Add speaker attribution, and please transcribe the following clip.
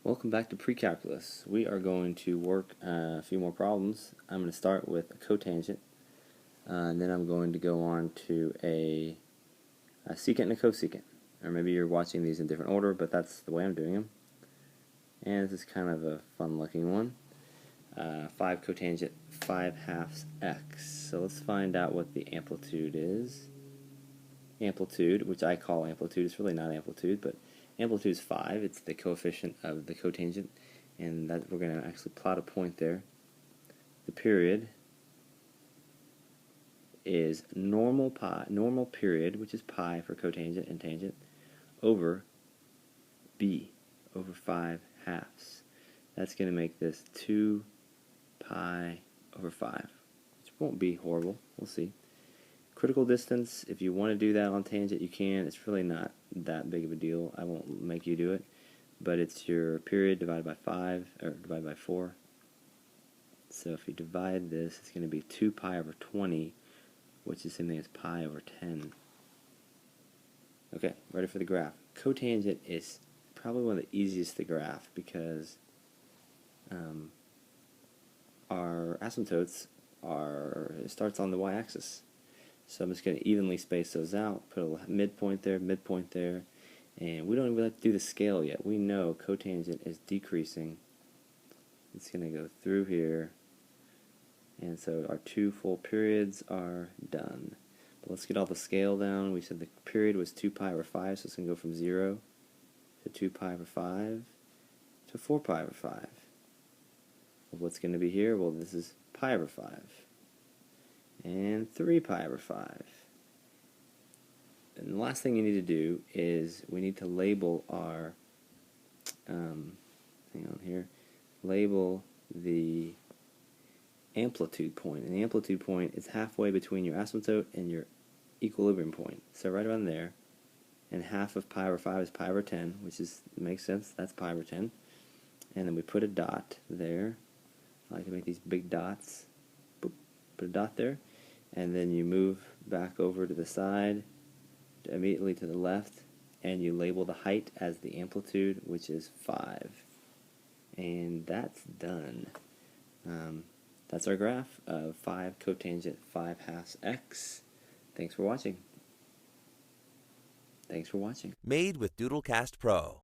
Speaker 1: Welcome back to Precalculus. We are going to work a few more problems. I'm going to start with a cotangent, and then I'm going to go on to a secant and a cosecant. Or maybe you're watching these in different order, but that's the way I'm doing them. And this is kind of a fun looking one. 5 cotangent 5/2 x. So let's find out what the amplitude is. Amplitude, which I call amplitude, it's really not amplitude, but amplitude is 5. It's the coefficient of the cotangent, and that we're going to actually plot a point there. The period is normal period, which is pi for cotangent and tangent, over b, over 5/2. That's going to make this 2 pi over 5, which won't be horrible. We'll see. Critical distance, if you want to do that on tangent, you can. It's really not that big of a deal. I won't make you do it. But it's your period divided by 5, or divided by 4. So if you divide this, it's going to be 2 pi over 20, which is the same thing as pi over 10. Okay, ready for the graph. Cotangent is probably one of the easiest to graph because our asymptotes it starts on the y-axis. So I'm just going to evenly space those out, put a midpoint there, and we don't even have to do the scale yet. We know cotangent is decreasing. It's going to go through here, and so our 2 full periods are done. But let's get all the scale down. We said the period was 2 pi over 5, so it's going to go from 0 to 2 pi over 5 to 4 pi over 5. Well, what's going to be here? Well, this is pi over 5. And 3 pi over 5. And the last thing you need to do is we need to label our, label the amplitude point. And the amplitude point is halfway between your asymptote and your equilibrium point. So right around there. And half of pi over 5 is pi over 10, which makes sense. That's pi over 10. And then we put a dot there. I like to make these big dots. Boop, put a dot there. And then you move back over to the side, immediately to the left, and you label the height as the amplitude, which is 5. And that's done. That's our graph of 5 cotangent 5/2 x. Thanks for watching.
Speaker 2: Made with Doodlecast Pro.